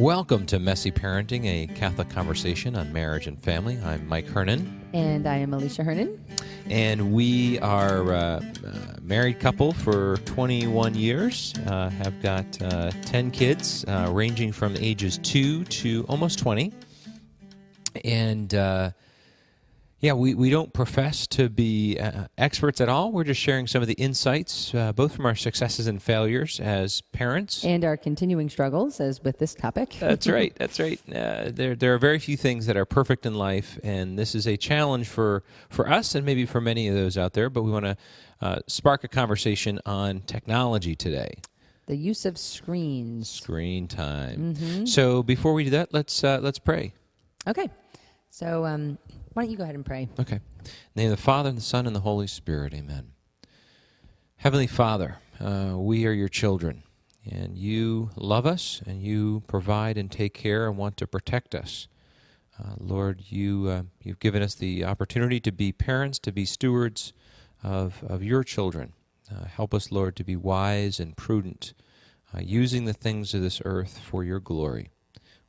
Welcome to Messy Parenting, a Catholic conversation on marriage and family. I'm Mike Hernon. And I am Alicia Hernon. And we are a married couple for 21 years, have got 10 kids, ranging from ages 2 to almost 20. And we don't profess to be experts at all. We're just sharing some of the insights, both from our successes and failures as parents. And our continuing struggles, as with this topic. That's right. There are very few things that are perfect in life, and this is a challenge for us and maybe for many of those out there, but we want to spark a conversation on technology today. The use of screens. Screen time. Mm-hmm. So before we do that, let's pray. Okay. So why don't you go ahead and pray? Okay. In the name of the Father, and the Son, and the Holy Spirit. Amen. Heavenly Father, we are your children, and you love us, and you provide and take care and want to protect us. Lord, you've given us the opportunity to be parents, to be stewards of your children. Help us, Lord, to be wise and prudent, using the things of this earth for your glory.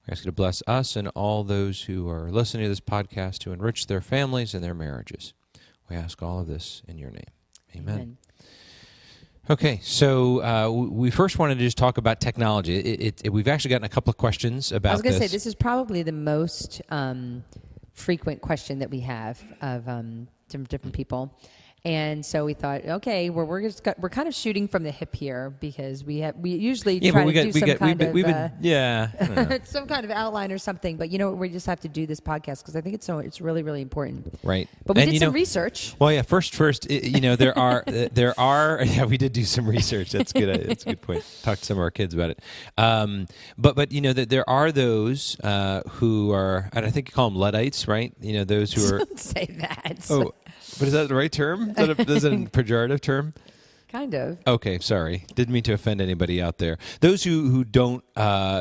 We ask you to bless us and all those who are listening to this podcast to enrich their families and their marriages. We ask all of this in your name. Amen. Okay, so we first wanted to just talk about technology. We've actually gotten a couple of questions about this. I was going to say, this is probably the most frequent question that we have of different people. And so we thought, okay, we're kind of shooting from the hip here because we usually try to do some kind of some kind of outline or something. But we just have to do this podcast because I think it's really, really important. Right. But we did some research. Well, yeah. First, there are we did do some research. That's good. That's a good point. Talked to some of our kids about it. But that there are those who are, and I think you call them Luddites, right? Those who are. Don't say that. Oh. But is that the right term? Is that a pejorative term? Kind of. Okay, sorry. Didn't mean to offend anybody out there. Those who don't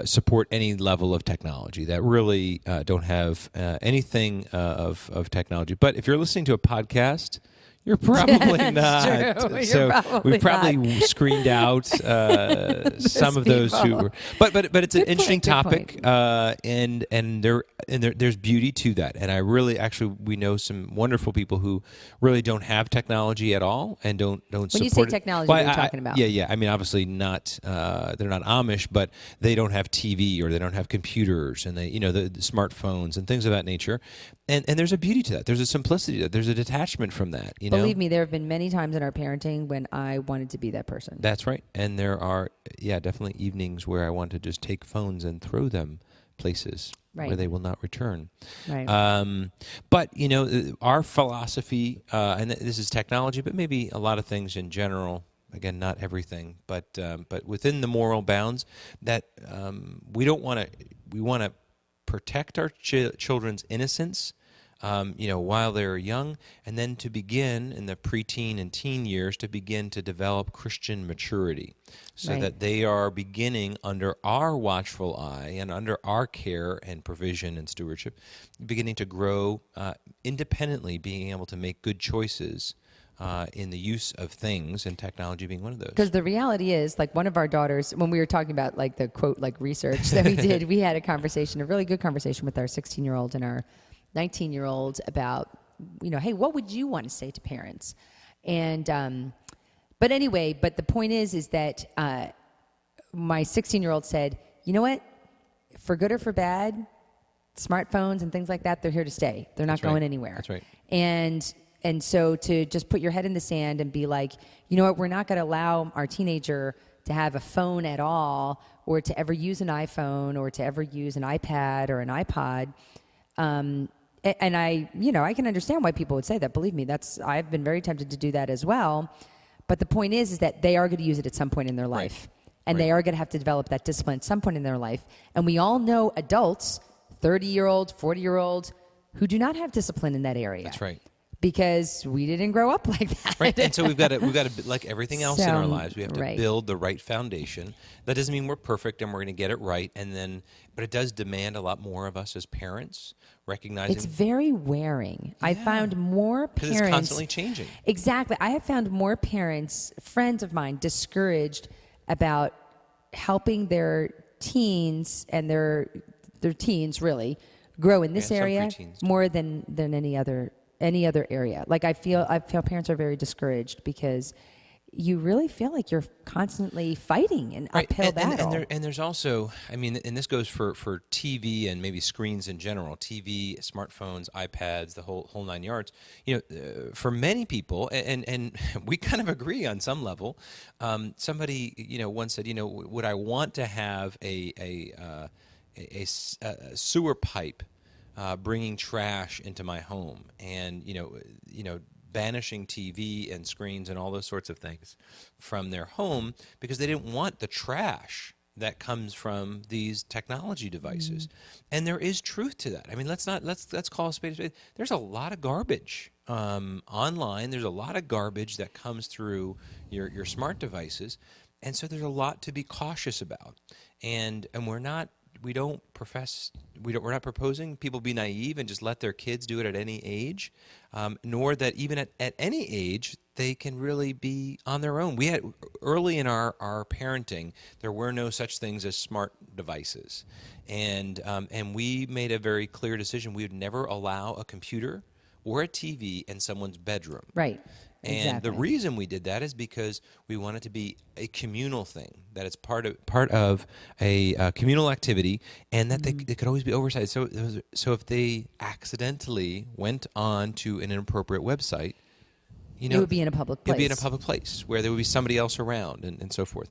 support any level of technology, that really don't have anything of technology. But if you're listening to a podcast, you're probably not. True. So we've probably screened out some of those who were. But it's an interesting topic, and there's beauty to that. And I really we know some wonderful people who really don't have technology at all and don't support it. When you say technology, what are you talking about? Yeah. I mean, obviously not. They're not Amish, but they don't have TV or they don't have computers, and they the smartphones and things of that nature. And there's a beauty to that. There's a simplicity to that. There's a detachment from that. Believe me, there have been many times in our parenting when I wanted to be that person. That's right. And there are, definitely evenings where I want to just take phones and throw them places where they will not return. Right. But, our philosophy, and this is technology, but maybe a lot of things in general, again, not everything, but within the moral bounds, that we want to protect our children's innocence, while they're young, and then to begin in the preteen and teen years to begin to develop Christian maturity so that they are beginning under our watchful eye and under our care and provision and stewardship, beginning to grow independently, being able to make good choices in the use of things, and technology being one of those. Because the reality is, like one of our daughters, when we were talking about like the quote, like research that we did, we had a really good conversation with our 16-year-old and our 19-year-old about, hey, what would you want to say to parents? And, but the point is that my 16-year-old said, you know what, for good or for bad, smartphones and things like that, they're here to stay. They're not going anywhere. That's right. And so to just put your head in the sand and be like, you know what, we're not going to allow our teenager to have a phone at all, or to ever use an iPhone, or to ever use an iPad or an iPod. And I can understand why people would say that. Believe me, I've been very tempted to do that as well. But the point is that they are going to use it at some point in their life. And they are going to have to develop that discipline at some point in their life. And we all know adults, 30-year-olds, 40-year-olds, who do not have discipline in that area. That's right. Because we didn't grow up like that. Right. And so we've got to, like everything else in our lives, we have to build the right foundation. That doesn't mean we're perfect and we're going to get it right. But it does demand a lot more of us as parents, recognizing. It's very wearing. Yeah. I found more parents. Because it's constantly changing. Exactly. I have found more parents, friends of mine, discouraged about helping their teens and their teens really grow in this some area preteens. more than any other area. Like I feel parents are very discouraged because you really feel like you're constantly fighting an uphill battle. And there's also, I mean, and this goes for TV and maybe screens in general, TV, smartphones, iPads, the whole 9 yards. For many people, and we kind of agree on some level. Somebody, once said, would I want to have a sewer pipe bringing trash into my home, and banishing TV and screens and all those sorts of things from their home because they didn't want the trash that comes from these technology devices. And there is truth to that. I mean, let's call a spade a spade. There's a lot of garbage online. There's a lot of garbage that comes through your smart devices, and so there's a lot to be cautious about. And we're not proposing people be naive and just let their kids do it at any age, nor that even at any age they can really be on their own. We had early in our parenting, there were no such things as smart devices, and we made a very clear decision: we would never allow a computer or a TV in someone's bedroom. Right. And exactly. the reason we did that is because we want it to be a communal thing, that it's part of a communal activity, and that they could always be oversight. So if they accidentally went on to an inappropriate website, it would be in a public place. It would be in a public place where there would be somebody else around and so forth.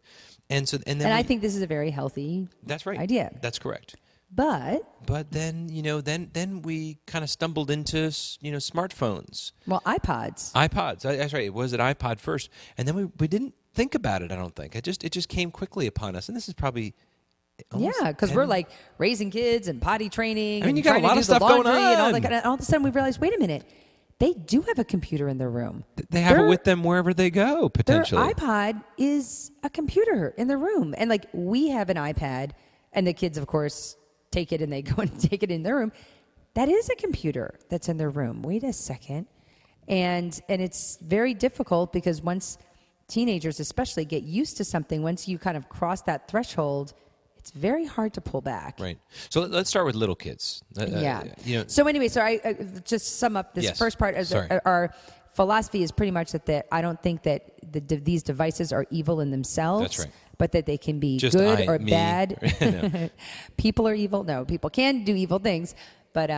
And I think this is a very healthy that's right. idea. That's correct. But then then we kind of stumbled into smartphones. Well, iPods. That's right. Was it iPod first, and then we didn't think about it. I don't think it just came quickly upon us, and this is probably because we're like raising kids and potty training. I mean, and you got a lot of stuff going on, and all that. And all of a sudden, we realized, wait a minute, they do have a computer in their room. They have it with them wherever they go, potentially. Their iPod is a computer in their room, and like we have an iPad, and the kids, of course, take it and they go and take it in their room. That is a computer that's in their room. Wait a second. And it's very difficult because once teenagers especially get used to something, once you kind of cross that threshold, it's very hard to pull back. Right. So let's start with little kids. So anyway, I just sum up this first part. Our philosophy is pretty much that I don't think that these devices are evil in themselves. That's right. But that they can be just good or me. bad. No. People are evil. No, people can do evil things. But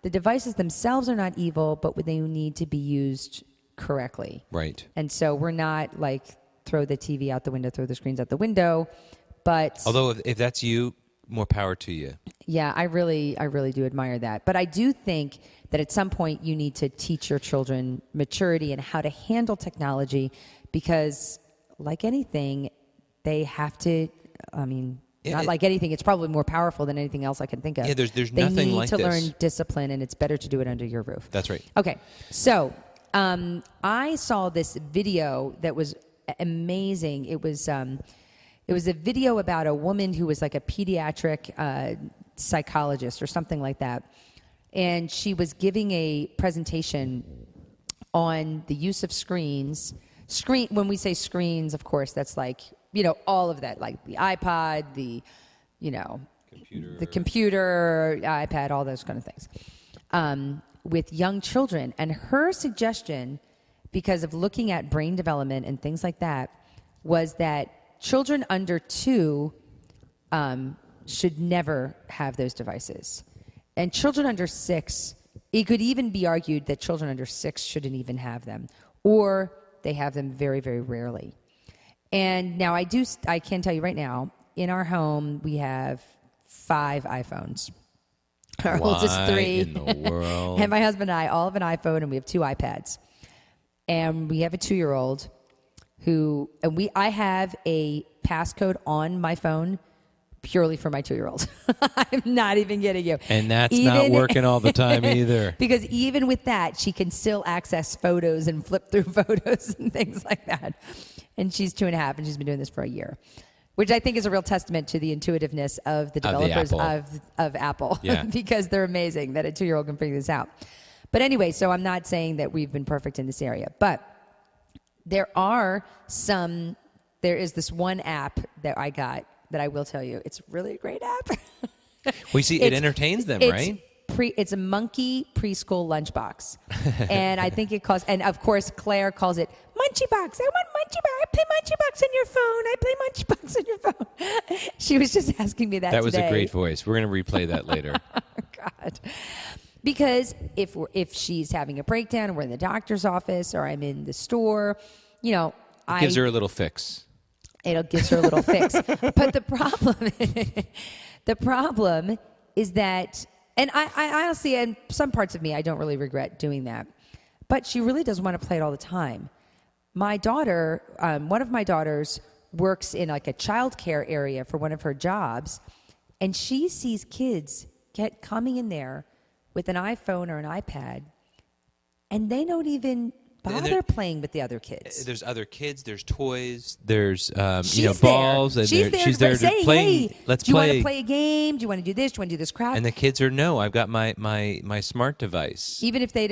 the devices themselves are not evil, but they need to be used correctly. Right. And so we're not like throw the TV out the window, throw the screens out the window. But although if that's you, more power to you. Yeah, I really do admire that. But I do think that at some point you need to teach your children maturity and how to handle technology because like anything, they have to, not like anything, it's probably more powerful than anything else I can think of. Yeah, there's nothing like this. They need to learn discipline, and it's better to do it under your roof. That's right. Okay, so I saw this video that was amazing. It was a video about a woman who was like a pediatric psychologist or something like that. And she was giving a presentation on the use of screens. When we say screens, of course, that's like, all of that, like the iPod, the computer, iPad, all those kind of things, with young children. And her suggestion, because of looking at brain development and things like that, was that children under 2 should never have those devices. And children under 6, it could even be argued that children under 6 shouldn't even have them, or they have them very, very rarely. And now I can tell you right now, in our home, we have 5 iPhones. Our oldest 3. In the world? And my husband and I all have an iPhone, and we have 2 iPads. And we have a 2-year-old I have a passcode on my phone purely for my 2-year-old. I'm not even kidding you. And that's not working all the time either. Because even with that, she can still access photos and flip through photos and things like that. And she's 2.5, and she's been doing this for a year, which I think is a real testament to the intuitiveness of the developers of Apple. Yeah. Because they're amazing that a 2-year-old can figure this out. But anyway, so I'm not saying that we've been perfect in this area, but there is this one app that I got that I will tell you. It's really a great app. We see it entertains them, right? It's a monkey preschool lunchbox. And I think it calls, and of course Claire calls it Munchie Box. I want Munchie Box. I play Munchie Box on your phone. I play Munchie Box on your phone. She was just asking me that That was today. a great voice. We're going to replay that later. Oh, God. Because if she's having a breakdown and we're in the doctor's office or I'm in the store, it gives her a little fix. It gives her a little fix. But the problem is that, and I honestly, and some parts of me, I don't really regret doing that. But she really doesn't want to play it all the time. My daughter, one of my daughters works in like a childcare area for one of her jobs, and she sees kids coming in there with an iPhone or an iPad, and they don't even bother playing with the other kids. There's other kids. There's toys. There's She's balls. there. And She's there to saying, play. "Hey, let's do you play. want to play a game? Do you want to do this? Do you want to do this crap?" And the kids are no. I've got my smart device. Even if they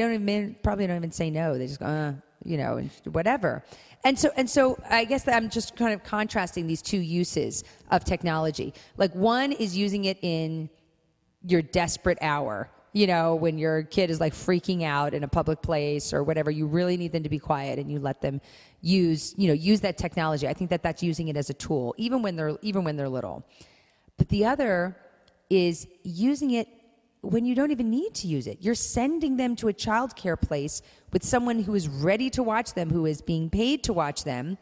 probably don't even say no. They just go, and whatever. And so I guess that I'm just kind of contrasting these two uses of technology. Like one is using it in your desperate hour. When your kid is like freaking out in a public place or whatever, you really need them to be quiet and you let them use that technology. I think that that's using it as a tool, even when they're little. But the other is using it when you don't even need to use it. You're sending them to a childcare place with someone who is ready to watch them, who is being paid to watch them,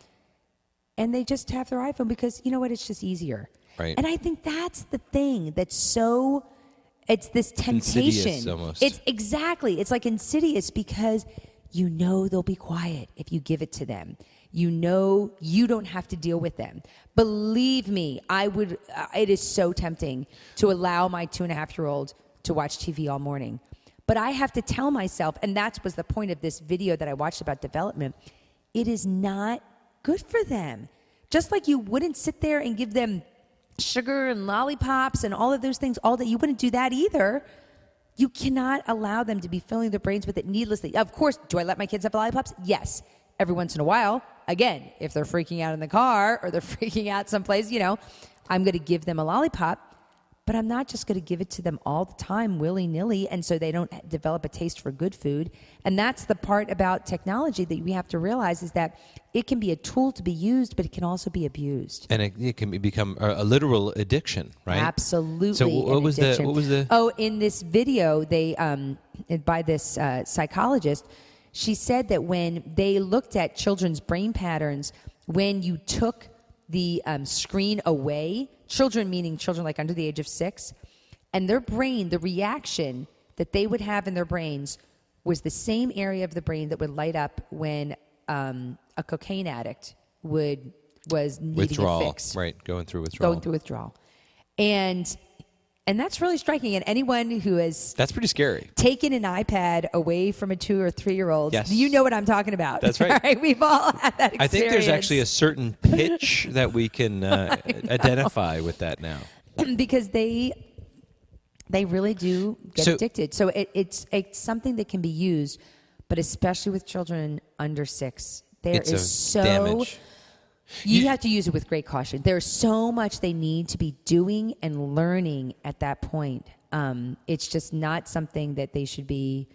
and they just have their iPhone because, it's just easier. Right. And I think that's the thing that's so... It's this temptation. Insidious almost. It's like insidious because they'll be quiet if you give it to them. You don't have to deal with them. Believe me, it is so tempting to allow my 2.5-year-old to watch TV all morning. But I have to tell myself, and that was the point of this video that I watched about development, it is not good for them. Just like you wouldn't sit there and give them sugar and lollipops and all of those things all day. You wouldn't do that either. You cannot allow them to be filling their brains with it needlessly. Of course, do I let my kids have lollipops? Yes. Every once in a while. Again, if they're freaking out in the car or they're freaking out someplace, I'm going to give them a lollipop. But I'm not just going to give it to them all the time, willy-nilly, and so they don't develop a taste for good food. And that's the part about technology that we have to realize is that it can be a tool to be used, but it can also be abused. And it can become a literal addiction, right? Absolutely. So what was the? Oh, in this video, they by this psychologist, she said that when they looked at children's brain patterns, when you took the screen away, children meaning children like under the age of 6, and their brain, the reaction that they would have in their brains was the same area of the brain that would light up when a cocaine addict was needing withdrawal, a fix. right? Going through withdrawal. And that's really striking. And anyone who has that's pretty scary. Taken an iPad away from a 2 or 3-year-old, yes. You know what I'm talking about. That's right. Right? We've all had that experience. I think there's actually a certain pitch that we can identify with that now. Because they really do get addicted. So it's something that can be used, but especially with children under 6, there is so damage. You have to use it with great caution. There's so much they need to be doing and learning at that point. It's just not something that they should be,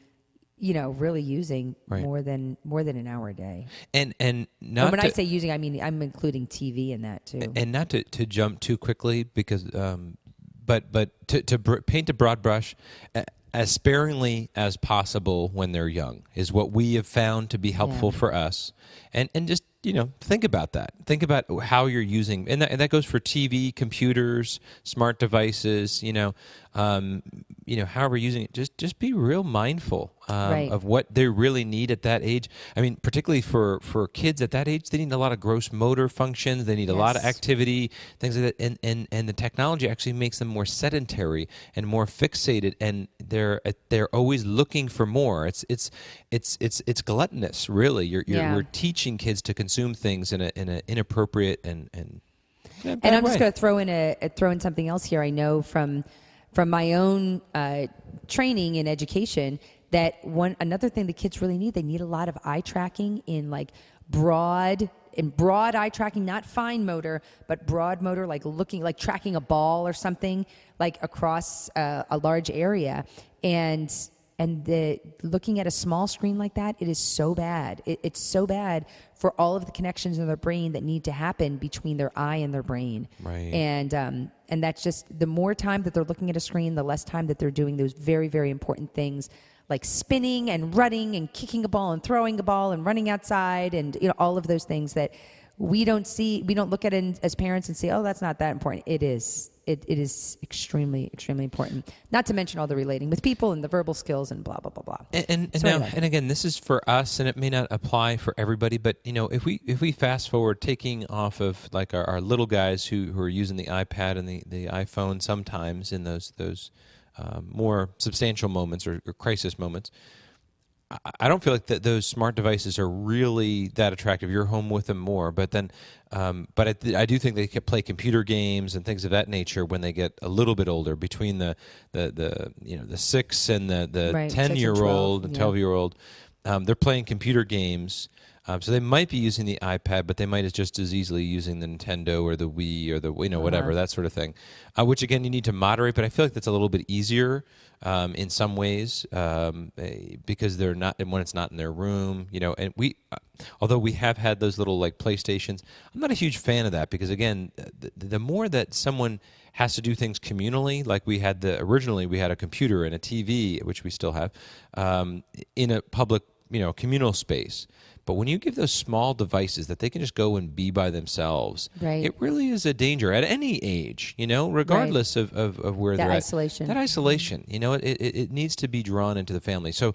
really using more than an hour a day. And when I say using, I mean I'm including TV in that too. And not to jump too quickly because, but to paint a broad brush. As sparingly as possible when they're young is what we have found to be helpful for us. And just, think about that. Think about how you're using, and that goes for TV, computers, smart devices, however using it, just be real mindful of what they really need at that age. I mean, particularly for kids at that age, they need a lot of gross motor functions. They need a lot of activity, things like that. And the technology actually makes them more sedentary and more fixated, and they're always looking for more. It's gluttonous, really. We're teaching kids to consume things in an inappropriate and I'm just going to throw in something else here. I know from my own training in education that another thing the kids really need, they need a lot of eye tracking in like broad eye tracking, not fine motor, but broad motor, like tracking a ball or something, like across a large area. And looking at a small screen like that, it is so bad. It's so bad for all of the connections in their brain that need to happen between their eye and their brain. Right. And that's just, the more time that they're looking at a screen, the less time that they're doing those very, very important things like spinning and running and kicking a ball and throwing a ball and running outside and all of those things that we don't look at it as parents and say, oh, that's not that important. It is. It is extremely, extremely important. Not to mention all the relating with people and the verbal skills and blah, blah, blah, blah. And again, this is for us, and it may not apply for everybody, but if we fast forward, taking off of like our little guys who are using the iPad and the iPhone sometimes in those more substantial moments or crisis moments, I don't feel like those smart devices are really that attractive. You're home with them more, but then, I do think they can play computer games and things of that nature when they get a little bit older. Between the 6 and the 10-year-old and 12-year-old, they're playing computer games. So they might be using the iPad, but they might just as easily using the Nintendo or the Wii or the whatever, that sort of thing. Which again, you need to moderate, but I feel like that's a little bit easier in some ways because they're not when it's not in their room. And although we have had those little like PlayStations, I'm not a huge fan of that because again, the more that someone has to do things communally, like originally we had a computer and a TV, which we still have, in a public communal space. But when you give those small devices that they can just go and be by themselves, it really is a danger at any age, regardless of where they're isolation. That isolation. It needs to be drawn into the family. So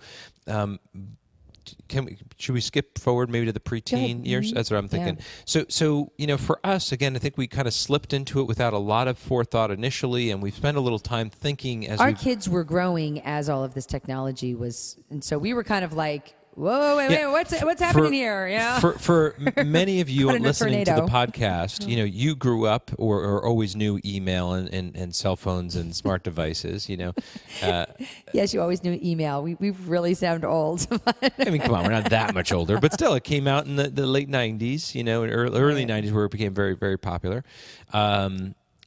should we skip forward maybe to the preteen years? Mm-hmm. That's what I'm thinking. Yeah. So for us, again, I think we kind of slipped into it without a lot of forethought initially, and we've spent a little time thinking as our kids were growing as all of this technology was, and so we were kind of like, whoa, wait, what's happening here? Yeah. For many of you listening to the podcast, you grew up or always knew email and cell phones and smart devices, Yes, you always knew email. We really sound old. I mean, come on, we're not that much older, but still, it came out in the late 90s, early 90s where it became very, very popular.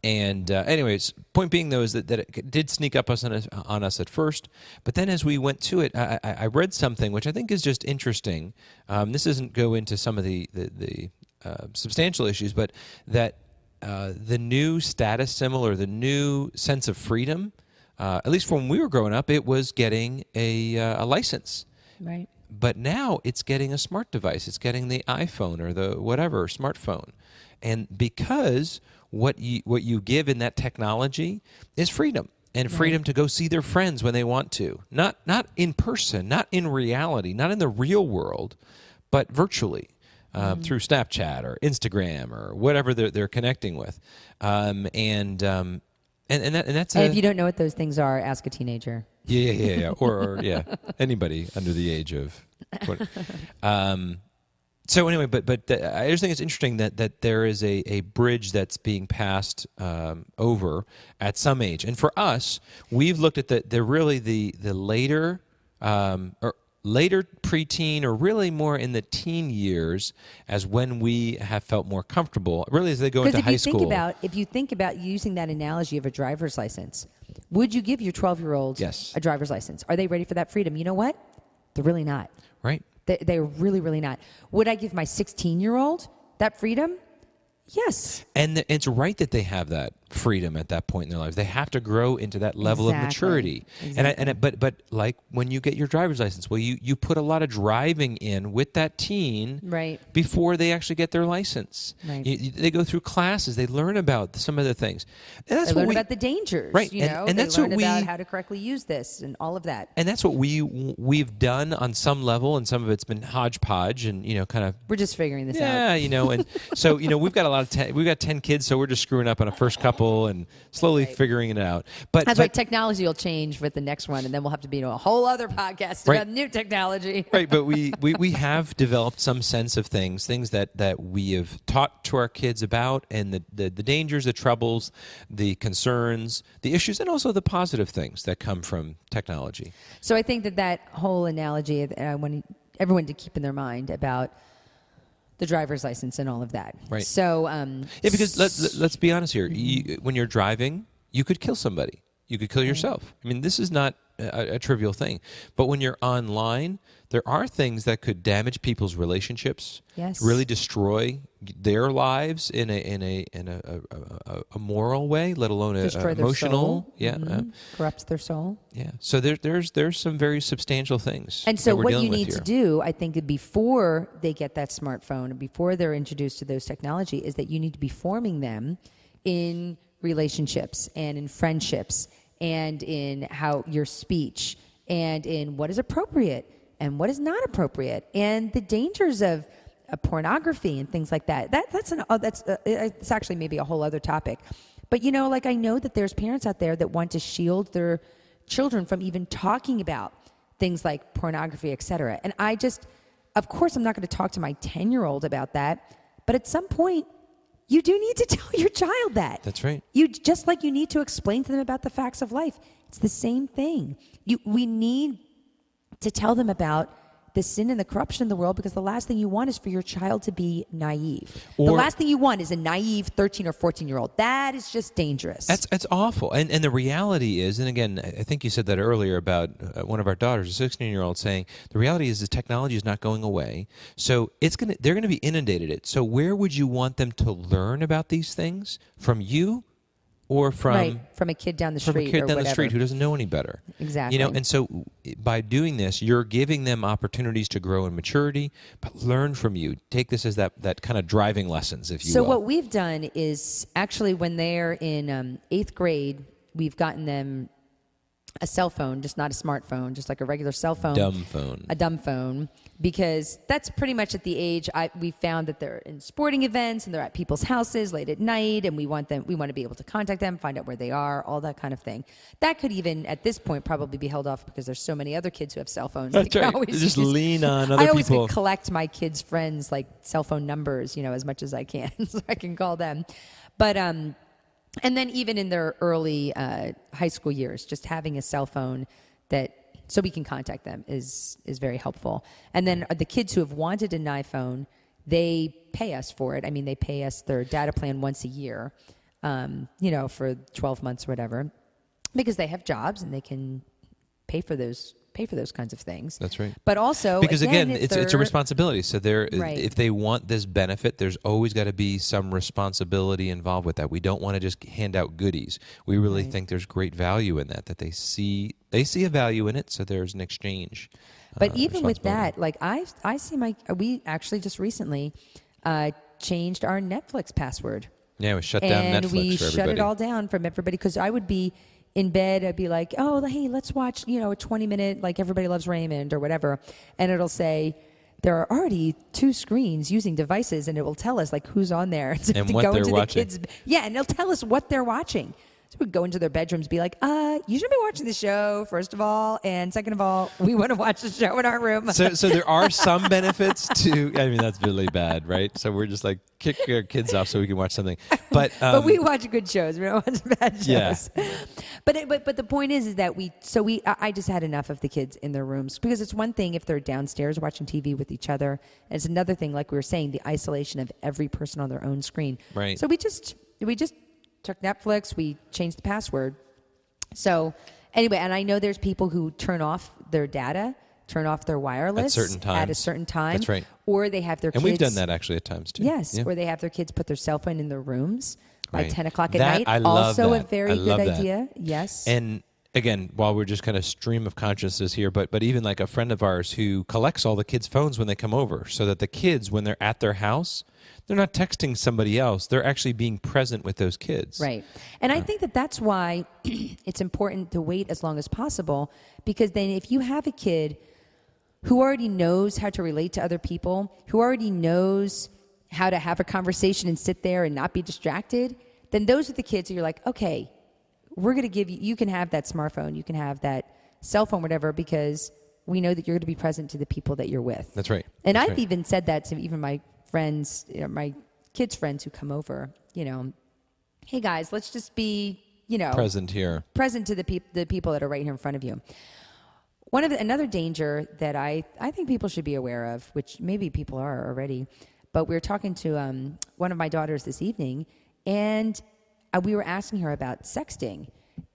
Anyways, point being though is that it did sneak up on us at first, but then as we went to it, I read something which I think is just interesting. This doesn't go into some of the substantial issues, but that the new status symbol or the new sense of freedom, at least when we were growing up, it was getting a license. Right. But now it's getting a smart device. It's getting the iPhone or the whatever smartphone, and because what you give in that technology is freedom and freedom to go see their friends when they want to, not in person, not in reality, not in the real world, but virtually through Snapchat or Instagram or whatever they're connecting with, and that's. And if you don't know what those things are, ask a teenager. Yeah, or anybody under the age of 20. So anyway, but I just think it's interesting that there is a bridge that's being passed over at some age, and for us, we've looked at the later or later preteen or really more in the teen years as when we have felt more comfortable. Really, as they go into high school. If you think about using that analogy of a driver's license, would you give your 12-year-old a driver's license? Are they ready for that freedom? You know what? They're really not. Right. They're really, really not. Would I give my 16-year-old that freedom? Yes. And it's right that they have that freedom at that point in their lives. They have to grow into that level of maturity. Exactly. But like when you get your driver's license, well, you put a lot of driving in with that teen before they actually get their license. Right. They go through classes. They learn about some of the things. And that's they learn about the dangers. Right. And that's learn about how to correctly use this and all of that. And that's what we've done on some level, and some of it's been hodgepodge and kind of. We're just figuring this out. Yeah, and so we've got we've got 10 kids, so we're just screwing up on a first couple and slowly figuring it out. But that's right. Technology will change with the next one, and then we'll have to be a whole other podcast about new technology. Right, but we have developed some sense of things that we have taught to our kids about, and the dangers, the troubles, the concerns, the issues, and also the positive things that come from technology. So I think that whole analogy, I want everyone to keep in their mind about the driver's license and all of that. Right. So, because let's be honest here. When you're driving, you could kill somebody. You could kill yourself. I mean, this is not a trivial thing. But when you're online, there are things that could damage people's relationships. Yes. Really destroy their lives in a moral way, let alone a destroy their emotional. soul. Yeah. Corrupts their soul. Yeah. So there's some very substantial things. And so that we're what dealing you with need here. to do, I think, before they get that smartphone, before they're introduced to those technology, is that you need to be forming them in relationships and in friendships and in how your speech and in what is appropriate and what is not appropriate and the dangers of pornography and things like that. It's actually maybe a whole other topic. But, like I know that there's parents out there that want to shield their children from even talking about things like pornography, et cetera. And of course, I'm not going to talk to my 10-year-old about that. But at some point, you do need to tell your child that. That's right. Just like you need to explain to them about the facts of life. It's the same thing. We need to tell them about the sin and the corruption in the world, because the last thing you want is for your child to be naive. The last thing you want is a naive 13 or 14-year-old. That is just dangerous. That's awful. And the reality is, and again, I think you said that earlier about one of our daughters, a 16-year-old, saying the reality is the technology is not going away. So they're going to be inundated it. So where would you want them to learn about these things? From you? Or from a kid down the street, from a kid or down whatever. the street who doesn't know any better. Exactly. And so by doing this, you're giving them opportunities to grow in maturity, but learn from you. Take this as that kind of driving lessons, if you will. So what we've done is actually when they're in 8th grade, we've gotten them a cell phone, just not a smartphone, just like a regular cell phone. A dumb phone. Because that's pretty much at the age we found that they're in sporting events and they're at people's houses late at night, and we want to be able to contact them, find out where they are, all that kind of thing. That could even at this point probably be held off because there's so many other kids who have cell phones. That's right. Just lean on other people. I people. always collect my kids' friends' cell phone numbers, as much as I can, so I can call them. But and then even in their early high school years, just having a cell phone so we can contact them is very helpful. And then the kids who have wanted an iPhone, they pay us for it. I mean, they pay us their data plan once a year, for 12 months or whatever, because they have jobs and they can pay for those kinds of things. That's right. But also, because again, it's a responsibility. So if they want this benefit, there's always got to be some responsibility involved with that. We don't want to just hand out goodies. We really think there's great value in that they see a value in it. So there's an exchange. But even with that, I see we actually just recently changed our Netflix password. Yeah, we shut down Netflix for everybody. And we shut it all down from everybody, because I would be in bed, I'd be like, oh, hey, let's watch, a 20-minute, Everybody Loves Raymond or whatever. And it'll say, there are already 2 screens using devices, and it will tell us who's on there. So and what they're watching. And it'll tell us what they're watching. So we'd go into their bedrooms, be like, you should be watching the show, first of all. And second of all, we want to watch the show in our room. So there are some benefits to, that's really bad, right? So we're just kick our kids off so we can watch something. But we watch good shows. We don't watch bad shows. Yeah. But the point is that I just had enough of the kids in their rooms, because it's one thing if they're downstairs watching TV with each other. And it's another thing, like we were saying, the isolation of every person on their own screen. Right. So we just took Netflix, we changed the password. So anyway, and I know there's people who turn off their data, turn off their wireless at a certain time. That's right. Or they have their kids. And we've done that actually at times too. Yes. Yeah. Or they have their kids put their cell phone in their rooms right. by 10 o'clock at night. I love also that. a very good idea. Yes. And again, while we're just kind of stream of consciousness here, but even a friend of ours who collects all the kids' phones when they come over, so that the kids, when they're at their house, they're not texting somebody else. They're actually being present with those kids. Right. And I think that's why it's important to wait as long as possible, because then if you have a kid who already knows how to relate to other people, who already knows how to have a conversation and sit there and not be distracted, then those are the kids who you're like, okay, we're going to give you can have that smartphone, you can have that cell phone, whatever, because we know that you're going to be present to the people that you're with. That's right. And I've even said that to even my friends, my kids' friends who come over, hey guys, let's just be, present here. Present to the people that are right here in front of you. Another danger that I think people should be aware of, which maybe people are already, But we were talking to one of my daughters this evening, and we were asking her about sexting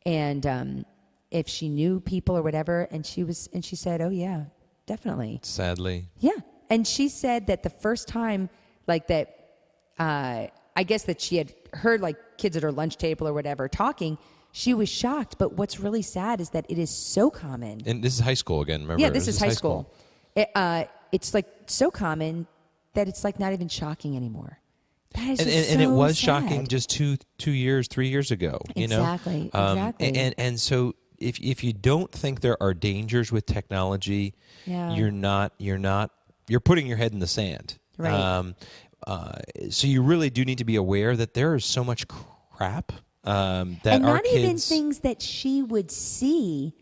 and if she knew people or whatever, and she said, "Oh yeah, definitely." Sadly. Yeah, and she said that the first time, like that, I guess that she had heard like kids at her lunch table or whatever talking. She was shocked, but what's really sad is that it is so common. And this is high school again, remember? Yeah, this is high school. It's like so common that it's like not even shocking anymore. That is just and it so was sad. shocking just 2 years, 3 years ago. You know, Exactly. And so if you don't think there are dangers with technology, Yeah. you're putting your head in the sand. Right. So you really do need to be aware that there is so much crap that and our not kids even things that she would see,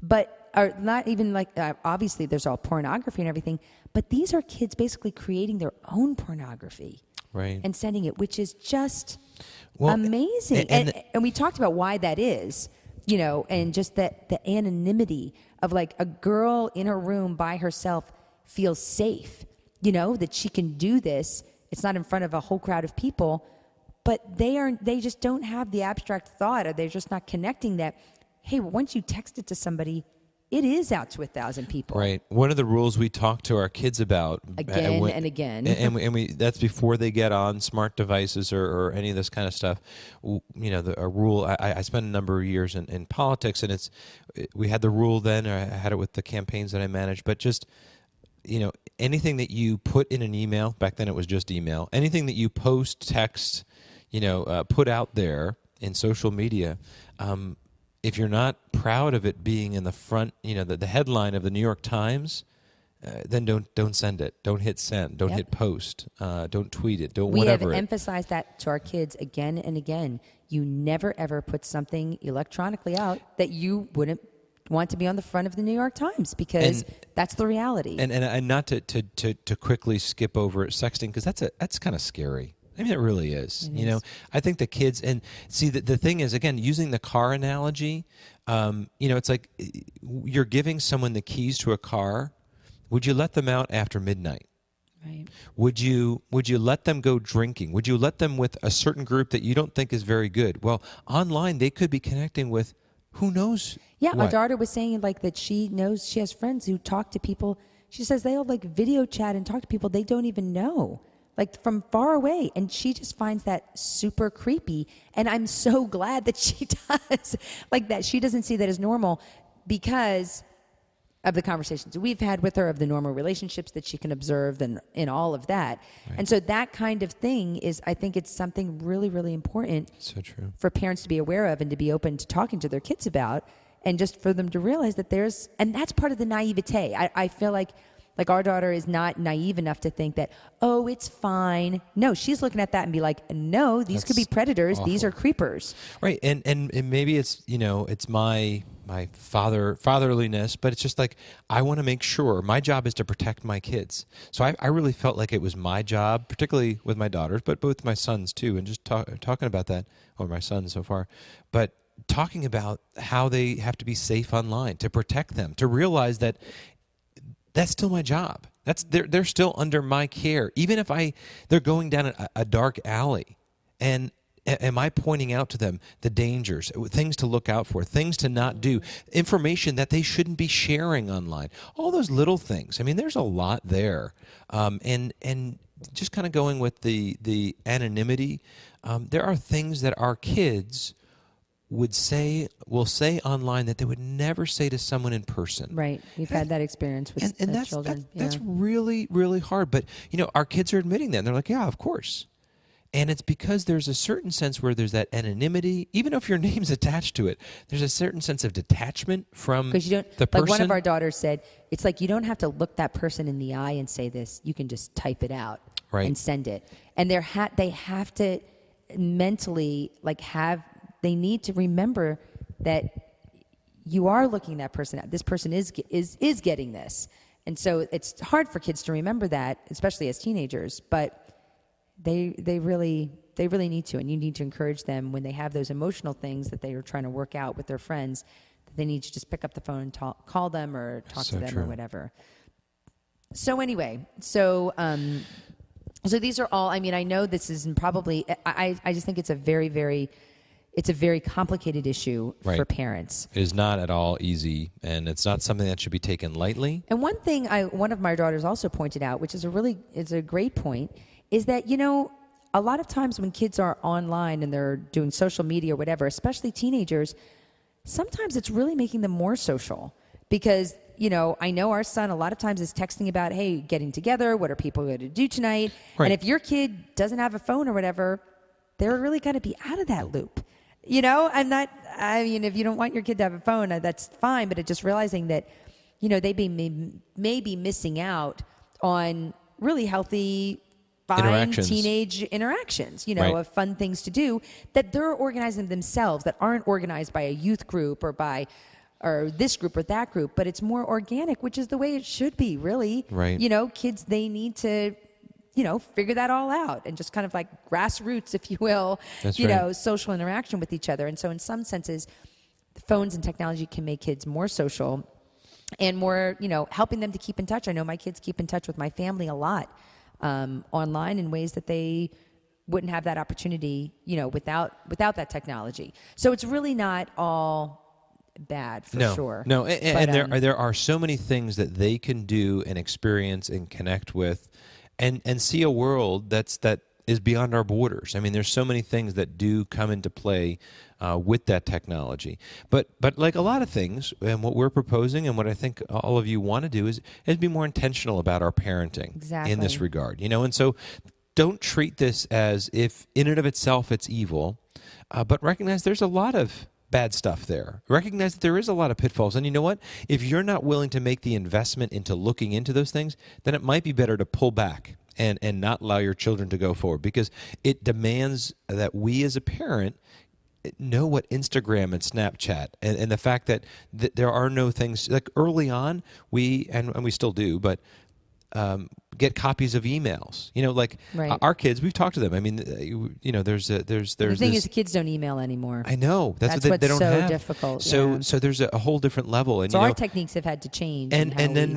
but are not even like obviously there's all pornography and everything, but these are kids basically creating their own pornography, right, and sending it, which is just amazing. And we talked about why that is, you know, and just that the anonymity of like a girl in her room by herself feels safe, you know, that she can do this. It's not in front of a whole crowd of people. But they just don't have the abstract thought, or they're just not connecting that, hey, once you text it to somebody, it is out to 1,000 people. Right. One of the rules we talk to our kids about Again and again. and we that's before they get on smart devices or any of this kind of stuff. You know, a rule. I spent a number of years in politics, and we had the rule then. I had it with the campaigns that I managed, but just, you know, anything that you put in an email, back then it was just email, anything that you post, text, you know, put out there in social media, if you're not proud of it being in the front, you know, the headline of the New York Times, then don't send it. Don't hit send. Don't hit post. Don't tweet it. Don't whatever. We have emphasized that to our kids again and again. You never ever put something electronically out that you wouldn't want to be on the front of the New York Times, because that's the reality. And not to quickly skip over sexting, because that's kind of scary. I mean, it really is. You know, I think the kids, and see, the thing is, again, using the car analogy, you know, it's like you're giving someone the keys to a car. Would you let them out after midnight? Right. Would you let them go drinking? Would you let them with a certain group that you don't think is very good? Well, online, they could be connecting with who knows. Yeah, what. my daughter was saying like that she knows she has friends who talk to people. She says they'll like video chat and talk to people they don't even know, like from far away. And she just finds that super creepy. And I'm so glad that she does, like that she doesn't see that as normal, because of the conversations we've had with her, of the normal relationships that she can observe and in all of that. Right. And so that kind of thing is, I think it's something really, really important so true. For parents to be aware of and to be open to talking to their kids about, and just for them to realize that and that's part of the naivete. I feel like our daughter is not naive enough to think that, oh, it's fine. No, she's looking at that and be like, no, these could be predators. Awful. These are creepers. Right. And maybe it's, you know, it's my fatherliness, but it's just like, I want to make sure my job is to protect my kids. So I really felt like it was my job, particularly with my daughters, but both my sons too. And just talking about that, or my sons so far, but talking about how they have to be safe online, to protect them, to realize that that's still my job. They're still under my care, even if they're going down a dark alley. And am I pointing out to them the dangers, things to look out for, things to not do, information that they shouldn't be sharing online, all those little things. I mean, there's a lot there, and just kind of going with the anonymity. There are things that our kids will say online that they would never say to someone in person. Right. We've had that experience with children. That's really, really hard. But, you know, our kids are admitting that. And they're like, yeah, of course. And it's because there's a certain sense where there's that anonymity, even if your name's attached to it, there's a certain sense of detachment from the person. Like one of our daughters said, it's like you don't have to look that person in the eye and say this. You can just type it out and send it. And they have to mentally they need to remember that you are looking that person at. This person is getting this. And so it's hard for kids to remember that, especially as teenagers, but they really need to. And you need to encourage them when they have those emotional things that they are trying to work out with their friends, that they need to just pick up the phone and call them or talk to them or whatever. So anyway, So these are all, I mean, I know this is probably, I just think it's a very complicated issue Right. for parents. It is not at all easy, and it's not something that should be taken lightly. And one thing one of my daughters also pointed out, which is a great point, is that, a lot of times when kids are online and they're doing social media or whatever, especially teenagers, sometimes it's really making them more social because, I know our son a lot of times is texting about, hey, getting together, what are people going to do tonight? Right. And if your kid doesn't have a phone or whatever, they're really going to be out of that loop. If you don't want your kid to have a phone, that's fine. But it's just realizing that, they may be missing out on really healthy, fine teenage interactions, Right. of fun things to do that they're organizing themselves, that aren't organized by a youth group or this group or that group, but it's more organic, which is the way it should be, really. Right. Kids, they need to figure that all out and just kind of like grassroots, if you will, That's right. social interaction with each other. And so in some senses, phones and technology can make kids more social and more, helping them to keep in touch. I know my kids keep in touch with my family a lot online in ways that they wouldn't have that opportunity, without that technology. So it's really not all bad for sure. No, and there are so many things that they can do and experience and connect with and see a world that is beyond our borders. I mean, there's so many things that do come into play with that technology. But like a lot of things, and what we're proposing and what I think all of you want to do is be more intentional about our parenting in this regard. And so don't treat this as if in and of itself it's evil, but recognize there's a lot of bad stuff there. Recognize that there is a lot of pitfalls. And you know what? If you're not willing to make the investment into looking into those things, then it might be better to pull back and not allow your children to go forward, because it demands that we as a parent know what Instagram and Snapchat and the fact that there are no things like early on we still do, but get copies of emails. Right. Our kids, we've talked to them. I mean, there's the thing is, the kids don't email anymore. I know that's what what's they don't so have. difficult. So there's a whole different level, and so our techniques have had to change. And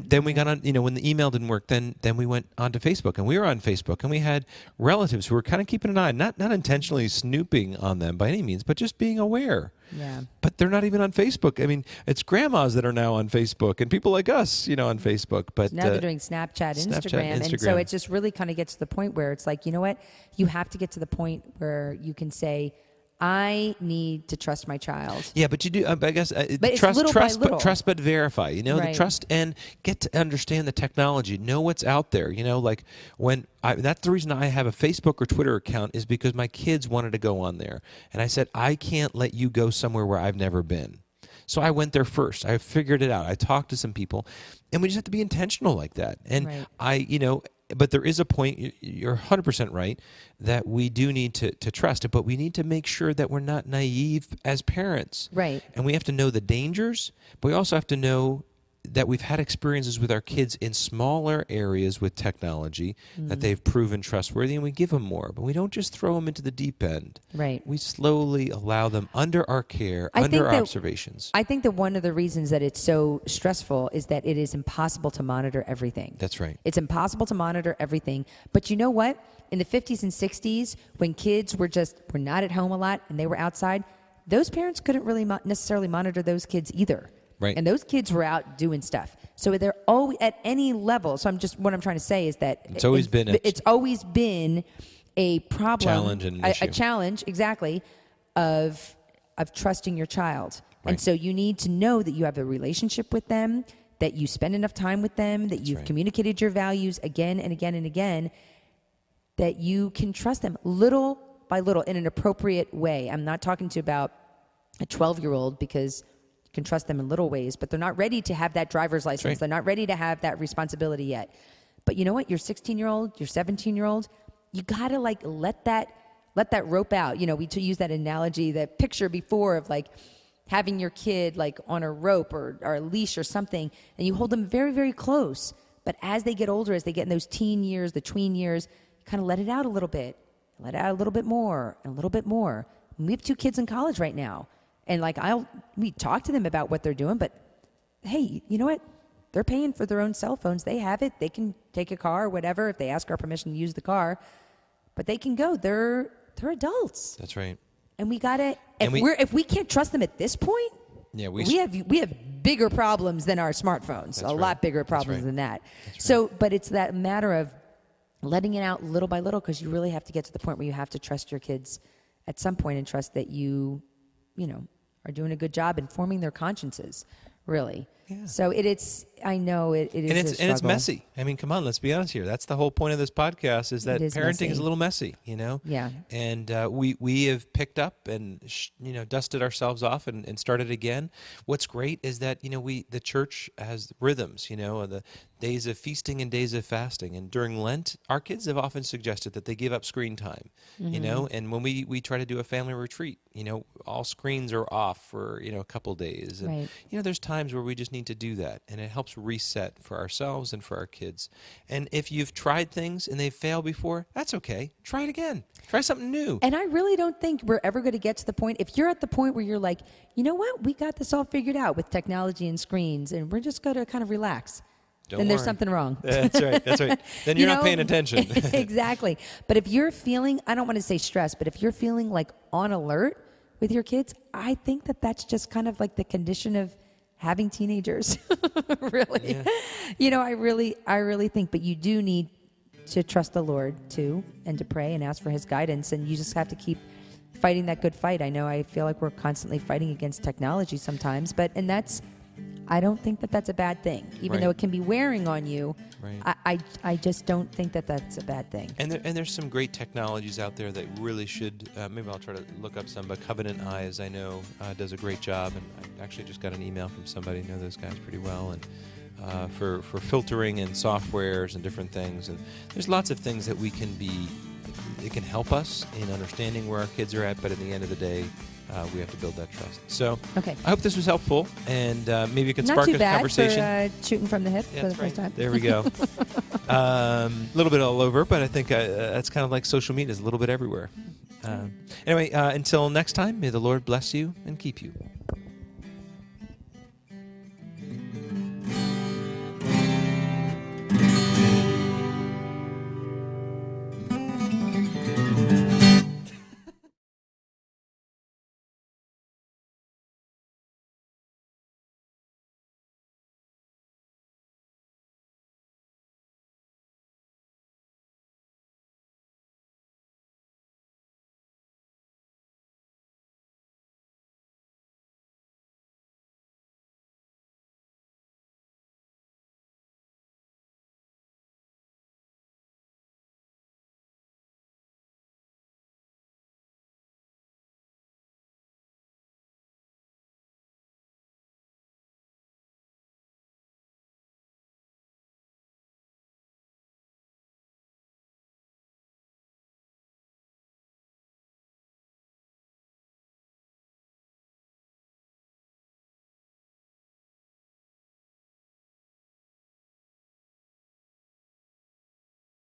then we got on. When the email didn't work, then we went onto Facebook, and we were on Facebook, and we had relatives who were kind of keeping an eye, not intentionally snooping on them by any means, but just being aware. Yeah. But they're not even on Facebook. I mean, it's grandmas that are now on Facebook and people like us, on Facebook. But now they're doing Snapchat, Instagram. And so it just really kind of gets to the point where it's like, you know what? You have to get to the point where you can say, I need to trust my child. Yeah, but you do. I guess but trust, but verify. Right. The trust and get to understand the technology. Know what's out there. Like that's the reason I have a Facebook or Twitter account, is because my kids wanted to go on there, and I said I can't let you go somewhere where I've never been. So I went there first. I figured it out. I talked to some people, and we just have to be intentional like that. And right. But there is a point, you're 100% right, that we do need to trust it, but we need to make sure that we're not naive as parents. Right. And we have to know the dangers, but we also have to know that we've had experiences with our kids in smaller areas with technology that they've proven trustworthy, and we give them more. But we don't just throw them into the deep end. Right. We slowly allow them under our care, under our observations. I think that one of the reasons that it's so stressful is that it is impossible to monitor everything. That's right. It's impossible to monitor everything. But you know what? In the 50s and 60s, when kids were not at home a lot and they were outside, those parents couldn't really necessarily monitor those kids either. Right. And those kids were out doing stuff. So they're always at any level. So what I'm trying to say is that it's always been a problem, challenge and a challenge, exactly, of trusting your child. Right. And so you need to know that you have a relationship with them, that you spend enough time with them, that you've communicated your values again and again and again, that you can trust them little by little in an appropriate way. I'm not talking to about a 12-year-old because you can trust them in little ways, but they're not ready to have that driver's license. Right. They're not ready to have that responsibility yet. But you know what? Your 16-year-old, your 17-year-old, you got to let that rope out. We use that analogy, that picture before of having your kid on a rope or a leash or something, and you hold them very, very close. But as they get older, as they get in those teen years, the tween years, you kind of let it out a little bit, let it out a little bit more, and a little bit more. And we have 2 kids in college right now. And we talk to them about what they're doing, but hey, you know what? They're paying for their own cell phones. They have it. They can take a car or whatever if they ask our permission to use the car. But they can go. They're adults. That's right. And we gotta. If we can't trust them at this point, we have bigger problems than our smartphones. Lot bigger problems than that. So, but it's that matter of letting it out little by little, because you really have to get to the point where you have to trust your kids at some point and trust that you are doing a good job informing their consciences, really. Yeah. So I know it is a struggle. And it's messy. I mean, come on, let's be honest here. That's the whole point of this podcast, is that parenting is a little messy, Yeah. And we have picked up and dusted ourselves off and started again. What's great is that the church has rhythms, the days of feasting and days of fasting. And during Lent, our kids have often suggested that they give up screen time, and when we try to do a family retreat, all screens are off for a couple days. And there's times where we just need to do that, and it helps reset for ourselves and for our kids. And if you've tried things and they've failed before, that's okay. Try it again. Try something new. And I really don't think we're ever going to get to the point, if you're at the point where you're like, you know what, we got this all figured out with technology and screens, and we're just going to kind of relax. Then there's something wrong. That's right. Then you're not paying attention. Exactly. But if you're feeling, I don't want to say stress, but if you're feeling like on alert with your kids, I think that's just kind of like the condition of having teenagers. Really. Yeah. I really think, but you do need to trust the Lord too, and to pray and ask for his guidance. And you just have to keep fighting that good fight. I know I feel like we're constantly fighting against technology sometimes, I don't think that's a bad thing, even though it can be wearing on you. Right. I just don't think that's a bad thing. And there's some great technologies out there that really should. Maybe I'll try to look up some. But Covenant Eyes, I know, does a great job, and I actually just got an email from somebody who knows those guys pretty well, and for filtering and softwares and different things. And there's lots of things that we can be. It can help us in understanding where our kids are at, but at the end of the day, we have to build that trust. So I hope this was helpful, and maybe it can spark a conversation. Not too bad for shooting from the hip for the first time. There we go. A little bit all over, but I think that's kind of like social media. It's a little bit everywhere. Anyway, until next time, may the Lord bless you and keep you.